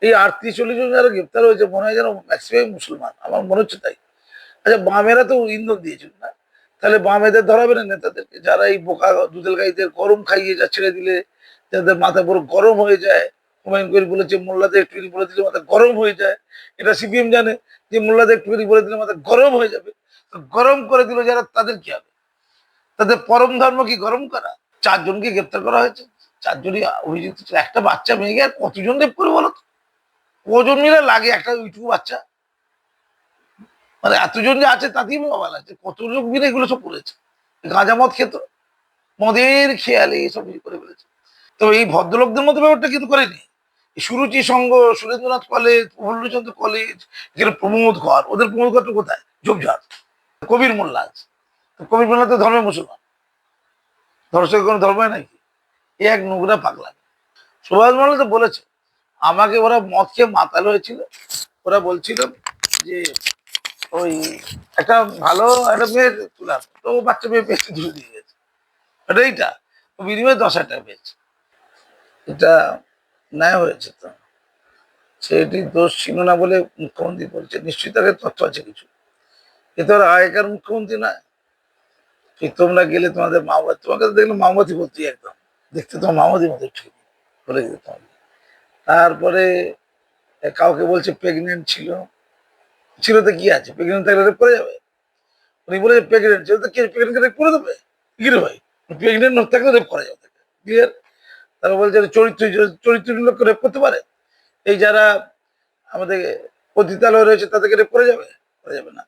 এই 38-40 জন যারা গ্রেপ্তার হয়েছে মনে হয় যেন ম্যাক্সিমাম মুসলমান, আমার মনে হচ্ছে তাই। আচ্ছা, বামেরা তো ইন্ধন দিয়েছিল না, তাহলে বামেদের ধরাবে না নেতাদেরকে, যারা এই বোকা দুধেল গাইদের গরম খাইয়ে যা ছেড়ে দিলে যাদের মাথা পুরো গরম হয়ে যায়। হুমায়ুন কবির বলেছে মোল্লাদের একটুখানি বলে দিলে মাথা গরম হয়ে যায়। এটা সিপিএম জানে যে মোল্লাদের একটুখানি বলে দিলে মাথা গরম হয়ে যাবে। তো গরম করে দিল যারা, তাদের কি হবে? তাদের পরম ধর্ম কি গরম করা? 4 জনকে গ্রেপ্তার করা হয়েছে, 4 জনই অভিযুক্ত ছিল। একটা বাচ্চা মেয়েকে আর কতজন রেপ করে বলো তো? কজন মিলে লাগে একটা ওইটুকু বাচ্চা? মানে এতজন যে আছে তাতেই মোবাইল আছে, কত লোক মিলে এগুলো সব করেছে। গাঁজা মদ খেত, মদের খেয়ালে এসব কিছু করে ফেলেছে। তো এই ভদ্রলোকদের মতো ব্যাপারটা কিন্তু করেনি। সুরুচি সংঘ, সুরেন্দ্রনাথ কলেজ, প্রফুল্লচন্দ্র কলেজ, এখানে প্রমোদ ঘর, ওদের প্রমোদ ঘরটা কোথায়? ঝোপঝাড়। কবির মোল্লা আছে, কবির মোল্লা তো ধর্মের মুসলমান, ধর্ষকের কোনো ধর্ম নাকি? এ এক নোংরা পাগলা। সুভাষ মোল্লা তো বলেছে আমাকে ওরা মদ খেয়ে মাতাল হয়েছিল, ওরা বলছিল যে ওই একটা ভালো একটা মেয়ের তুলার, তো বাচ্চা মেয়ে পেয়েছে, ধুয়ে দিয়ে গেছে। এটা এইটা বিনিময়ে 10,000 টাকা পেয়েছে। এটা ন্যায় হয়েছে তো? সেটি দোষ ছিল না বলে মুখ্যমন্ত্রী বলছে, নিশ্চয়ই তাদের তথ্য আছে কিছু। এ তো আর আগেকার মুখ্যমন্ত্রী না কি তোমরা গেলে তোমাদের মাওবাদী, তোমাকে তো দেখলে মাওবাদী বলছি, একদম দেখতে তোমার মাওবাদীর মতো ঠিক বলে দিত তোমাকে। তারপরে কাউকে বলছে প্রেগনেন্ট ছিল, ছিল তো কি আছে, প্রেগনেন্ট থাকলে রেপ করে যাবে? উনি বলেছে প্রেগনেন্ট ছিল তো কি প্রেগনেন্ট রেপ করে দেবে? কি রে ভাই, প্রেগনেন্ট থাকলে রেপ করা যাবে, ক্লিয়ার। তারা বলছে চরিত্রহীন লোককে রেপ করতে পারে? এই যারা আমাদের পতিতালয় রয়েছে তাদেরকে রেপ করে যাবে? করা যাবে না।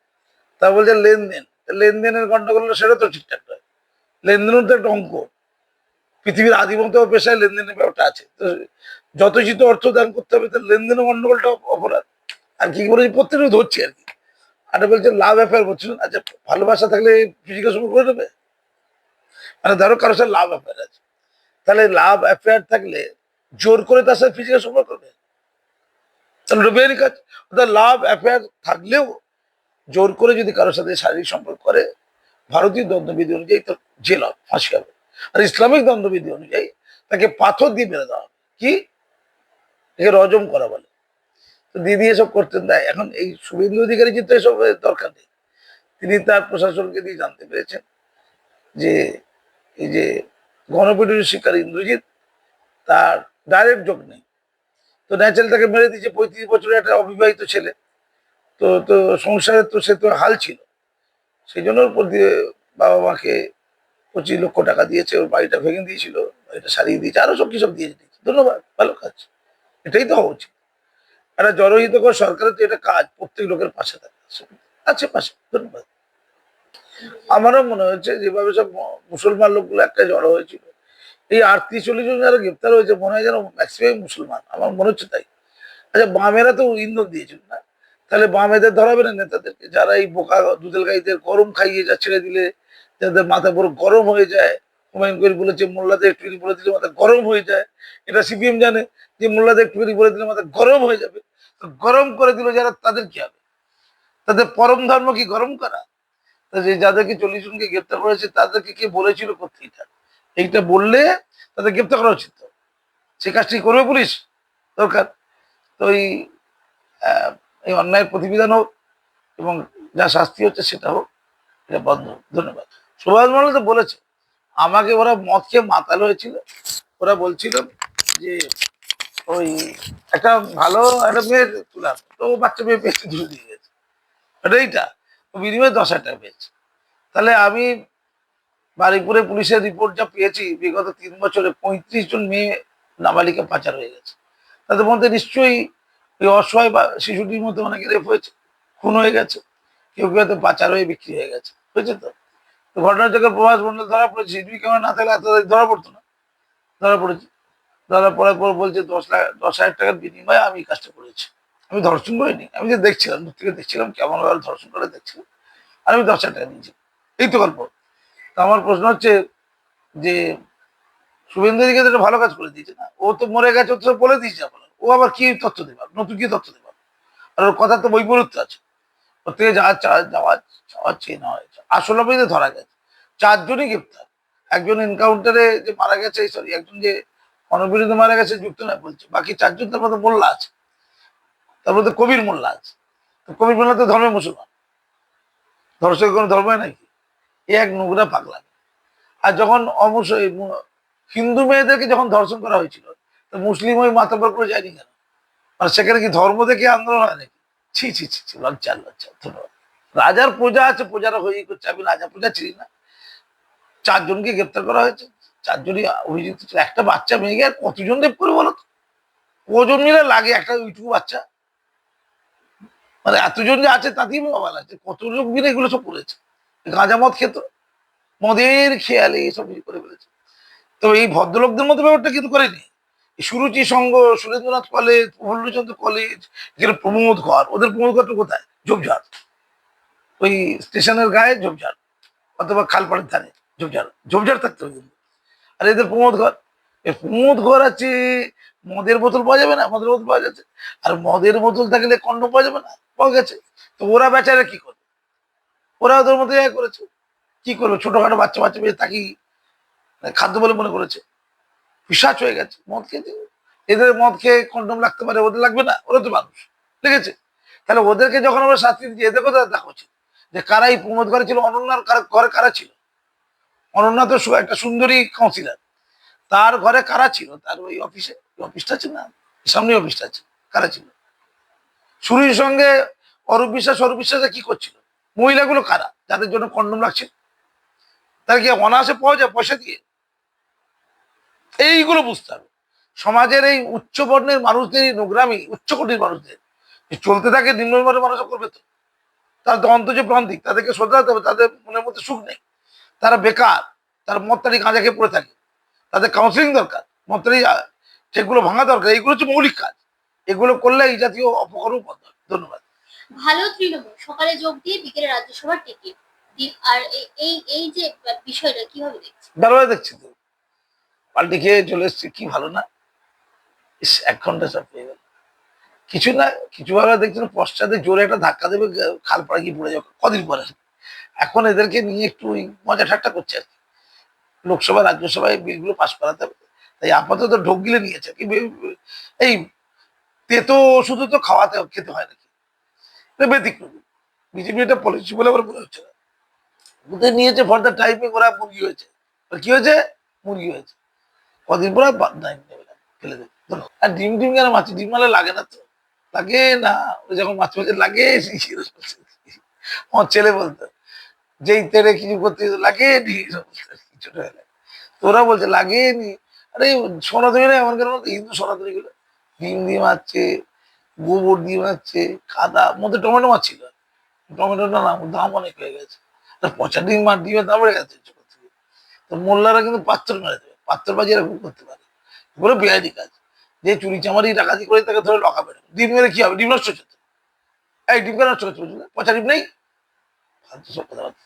তা বলছে লেনদেন, লেনদেনের গন্ডগোল হলো, সেটা তো ঠিকঠাক নয়। লেনদেনও তো একটা অঙ্ক, পৃথিবীর আদিমত পেশায় লেনদেনের ব্যাপারটা আছে। তো যথোচিত অর্থ দান করতে হবে, তো লেনদেনের গন্ডগোলটা অপরাধ। আর কি বলে প্রত্যেকটা ধরছি আর কি। আর বলছে লাভ অ্যাফেয়ার বলছিলেন, আচ্ছা ভালোবাসা থাকলে ফিজিক্যাল সম্পর্ক করে দেবে? মানে ধরো কারোর সাথে লাভ অ্যাফেয়ার আছে, তাহলে লাভ অ্যাফেয়ার থাকলে জোর করে তার সাথে ফিজিক্যাল সম্পর্ক করবে? তাহলে ওটা বেআইনি কাজ। অর্থাৎ লাভ অ্যাফেয়ার থাকলেও জোর করে যদি কারোর সাথে শারীরিক সম্পর্ক করে, ভারতীয় দণ্ডবিধি অনুযায়ী তো জেল হবে, ফাঁসি হবে। আর ইসলামিক দণ্ডবিধি অনুযায়ী তাকে পাথর দিয়ে মেরে দেওয়া হবে। কি? একে রজম করা বলে। তো দিদি এসব করতেন দেয়। এখন এই শুভেন্দু অধিকারী কিন্তু এসব দরকার নেই। তিনি তার প্রশাসনকে দিয়ে জানতে পেরেছেন যে এই যে গণপিটুনির শিকার ইন্দ্রজিৎ, তার ডাইরেক্ট যোগ নেই। তো ন্যাচারাল তাকে মেরে দিয়েছে, 35 বছরের একটা অবিবাহিত ছেলে। তো তো সংসারের তো সে তো হাল ছিল, সেই জন্য ওর উপর দিয়ে বাবা মাকে 25 লক্ষ টাকা দিয়েছে, ওর বাড়িটা ভেঙে দিয়েছিল, বাড়িটা সারিয়ে দিয়েছে, আরো সব কিছু দিয়েছে। ধন্যবাদ, ভালো কাজ, এটাই তো হওয়া উচিত। একটা জনহিতকর সরকারের তো এটা কাজ, প্রত্যেক লোকের পাশে থাকা আছে পাশে। ধন্যবাদ। আমারও মনে হচ্ছে যেভাবে সব মুসলমান লোকগুলো একটা জড়ো হয়েছিল, এই 38-40 জন যারা গ্রেপ্তার হয়েছে মনে হয় যেন ম্যাক্সিমাম মুসলমান, আমার মনে হচ্ছে তাই। আচ্ছা, বামেরা তো ইন্ধন দিয়েছিল না, তাহলে বামেদের ধরাবে না নেতাদেরকে, যারা এই বোকা দুধেল গাইদের গরম খাইয়ে যা ছেড়ে দিলে যাদের মাথা পুরো গরম হয়ে যায়। হুমায়ুন কবির বলেছে মোল্লাদের একটুখানি বলে দিলে মাথা গরম হয়ে যায়। এটা সিপিএম জানে যে মোল্লাদের একটুখানি বলে দিলে মাথা গরম হয়ে যাবে। তো গরম করে দিল যারা, তাদের কি হবে? তাদের পরম ধর্ম কি গরম করা? যে যাদেরকে 40 জনকে গ্রেপ্তার করেছে তাদেরকে কে বলেছিল করতে? এইটা বললে তাদের গ্রেপ্তার করা উচিত। সে কাজটি করবে পুলিশ, দরকার। তো এই অন্যায়ের প্রতিবিধান হোক এবং যা শাস্তি হচ্ছে সেটা হোক, এটা বন্ধ। ধন্যবাদ। সুভাষ মন্ডল তো বলেছে আমাকে ওরা মদ খেয়ে মাতাল হয়েছিল, ওরা বলছিল যে ওই একটা ভালো একটা মেয়ের তুলার, তো বাচ্চা মেয়ে পেয়েছে, ধুয়ে দিয়ে গেছে। এটা এইটা বিনিময়ে 10,000 টাকা পেয়েছে। তাহলে আমি বারুইপুরে পুলিশের রিপোর্ট যা পেয়েছি, বিগত 3 বছরে 35 জন মেয়ে নাবালিকা পাচার হয়ে গেছে। তাদের মধ্যে নিশ্চয়ই ওই অসহায় বা শিশুটির মধ্যে অনেকে রেপ হয়েছে, খুন হয়ে গেছে, কেউ কেউ হয়তো পাচার হয়ে বিক্রি হয়ে গেছে, বুঝছে তো? তো ঘটনার জায়গায় প্রভাস মন্ডল ধরা পড়েছে, সিসিটিভি ক্যামেরা না থাকলে এত ধরা পড়তো না। ধরা পড়েছে, ধরা পড়ার পর বলছে 10,000 টাকার বিনিময়ে আমি এই কাজটা করেছি। আমি ধর্ষণ করিনি, আমি যে দেখছিলাম, দূর থেকে দেখছিলাম কেমন ভাবে ধর্ষণ করে দেখছিলাম, আর আমি 10,000 টাকা নিয়েছি। এই তো গল্প। তো আমার প্রশ্ন হচ্ছে যে শুভেন্দু অধিকারী একটা ভালো কাজ করে দিয়েছে না, ও তো মরে গেছে, ও তো সব বলে দিয়েছে আপনার, ও আবার কি তথ্য দেবে, নতুন কি তথ্য দেবে? আর ওর কথা তো বৈপরীত্য আছে। ওর থেকে যাওয়ার চেয়ে নেওয়া হয়েছে, আসল অপরাধীদের ধরা গেছে। 4 জনই গ্রেপ্তার। একজন এনকাউন্টারে যে মারা গেছে, সরি একজন যে গণবিরোধী মারা গেছে যুক্ত নয় বলছে, বাকি 4 জন তার মধ্যে মোল্লা আছে। তারপরে তো কবির মোল্লা আছে, তো কবির মোল্লা তো ধর্মে মুসলমান, ধর্ষকের কোনো ধর্মই নাকি? এ এক নোংরা পাগলা। আর যখন অবশ্যই হিন্দু মেয়েদেরকে যখন ধর্ষণ করা হয়েছিল, তো মুসলিম ওই মাতব্বর করে যায়নি কেন? আর সেখানে কি ধর্ম দেখে আন্দোলন হয় নাকি? ছি ছি ছি ছি, লজ্জা লজ্জা। ধন্যবাদ। রাজার প্রজা আছে, প্রজারা হয়ে করছে, আমি রাজা প্রজা ছিলি না। 4 জনকে গ্রেপ্তার করা হয়েছে, 4 জনই অভিযুক্ত ছিল। একটা বাচ্চা মেয়েকে আর কতজন রেপ করে বলো তো? কজন মিলে লাগে একটা ওইটুকু বাচ্চা? মানে এতজন যে আছে তাতেই মোবাইল আছে, কত লোক মিলে এগুলো সব করেছে। গাঁজা মদ খেত, মদের খেয়ালে এসব কিছু করে ফেলেছে। তো এই ভদ্রলোকদের মধ্যে ব্যাপারটা কিন্তু করেনি। এই সুরুচি সংঘ, সুরেন্দ্রনাথ কলেজ, প্রফুল্লচন্দ্র কলেজ, এখানে প্রমোদ ঘর, ওদের প্রমোদ ঘরটা কোথায়? ঝোপঝাড়, ওই স্টেশনের গায়ে ঝোপঝাড়, অথবা খালপাড়ের ধারে ঝোপঝাড়, ঝোপঝাড় থাকতে হবে কিন্তু। আর এদের প্রমোদ ঘর, এই প্রমোদ ঘর আছে, মদের বোতল পাওয়া যাবে না? মদের বোতল পাওয়া যাচ্ছে। আর মদের বোতল থাকলে কন্ডম পাওয়া যাবে না? পাওয়া গেছে। তো ওরা বেচারা কি করবে? ওরা ওদের মতো করেছে। কি করবে? ছোটখাটো বাচ্চা বাচ্চা পেয়ে তাকে খাদ্য বলে মনে করেছে, পিশাচ হয়ে গেছে মদ খেয়ে। এদের মদ খেয়ে কন্ডম লাগতে পারে, ওদের লাগবে না? ওরা তো মানুষ, লেগেছে। তাহলে ওদেরকে যখন আমরা শাস্তি দিচ্ছি, এদেরকে তো দেখা উচিত যে কারা এই প্রমোদ ঘরে ছিল, অনন্যার ঘরে কারা ছিল। অনন্যা তো একটা সুন্দরী কাউন্সিলর, তার ঘরে কারা ছিল? তার ওই অফিসে, অফিসটা আছে না, সামনে অফিসটা আছে, কারা ছিল? সুরির সঙ্গে অরূপ বিশ্বাস, অরূপ বিশ্বাসে কি করছিল? মহিলাগুলো কারা যাদের জন্য কন্ডম লাগছিল? তার কি অনায়াসে পাওয়া যায় পয়সা দিয়ে? এইগুলো বুঝতে হবে। সমাজের এই উচ্চ বর্ণের মানুষদের নোংরামি, উচ্চ কোটির মানুষদের চলতে থাকে, নিম্নবর্ণের মানুষও করবে তো। তার তো অন্তর্য প্রান্তিক, তাদেরকে শোধরাতে হবে। তাদের মনের মধ্যে সুখ নেই, তারা বেকার, তারা মদতারি গাঁজা খেয়ে পড়ে থাকে, তাদের কাউন্সিলিং দরকার, মদতারি সেগুলো ভাঙা দরকার। এইগুলো হচ্ছে মৌলিক কাজ, এগুলো করলে এই জাতীয় অপকর্ম বন্ধ হবে। ধন্যবাদ। ভালো তৃণমূল সকালে যোগ দিয়ে বিকেলে রাজ্যসভার টিকিট। আর এই এই যে বিষয়টা কিভাবে দেখছেন? ভালোভাবে দেখছি তো, পাল্টি খেয়ে চলে এসছে, কি ভালো না? 1 ঘন্টা সব পেয়ে গেল। কিছু না, কিছু ভালো দেখছেন, পশ্চাতে জোরে একটা ধাক্কা দেবে, খাল পাড়া গিয়ে পড়ে যাবে কদিন পরে। এখন এদেরকে নিয়ে একটু ওই মজা ঠাট্টা করছে আর কি। লোকসভা রাজ্যসভায় বিলগুলো পাশ করাতে হবে, তাই আপাতত ঢোক গিলে নিয়েছে কি। এই তেতো শুধু তো খাওয়াতে খেতে হয় নাকি? ব্যতিক্রম। বিজেপি এটা পলিসি বলে আমার মনে হচ্ছে না। ওদের নিয়েছে ফর দ্য টাইমিং, ওরা মুরগি হয়েছে। কি হয়েছে? মুরগি হয়েছে। কদিন পরে ফেলে দেবে। আর ডিম টিম কেন মাছি? ডিম মালে লাগে না তো, লাগে না। ওই যখন মাছ মাছে লাগে, আমার ছেলে বলতো, যেই তেড়ে কিছু করতে লাগে নি, ছোটবেলায়। তোরা বলছে লাগেনি। আরে সনাতনী না এমন কেন? হিন্দু সনাতনী গুলো ডিম দিয়ে মারছে, গোবর দিয়ে মারছে, কাদা মধ্যে টমেটো মারছিল। টমেটোটা না দাম অনেক হয়ে গেছে, পচা ডিম মার, ডিমের দাম বেড়ে গেছে। তো মোল্লারা কিন্তু পাত্র মেরে দেবে, পাত্রবাজি এরকম করতে পারে, এগুলো বেআইনি কাজ। যে চুরি চামারি ডাকাতি করে তাকে ধরে লকা বেরো। ডিম মেরে কি হবে? ডিম নষ্ট হচ্ছে। এই ডিম কেন নষ্ট করছে? পচা ডিম নেই, ফালতু সব কথাবার্তা।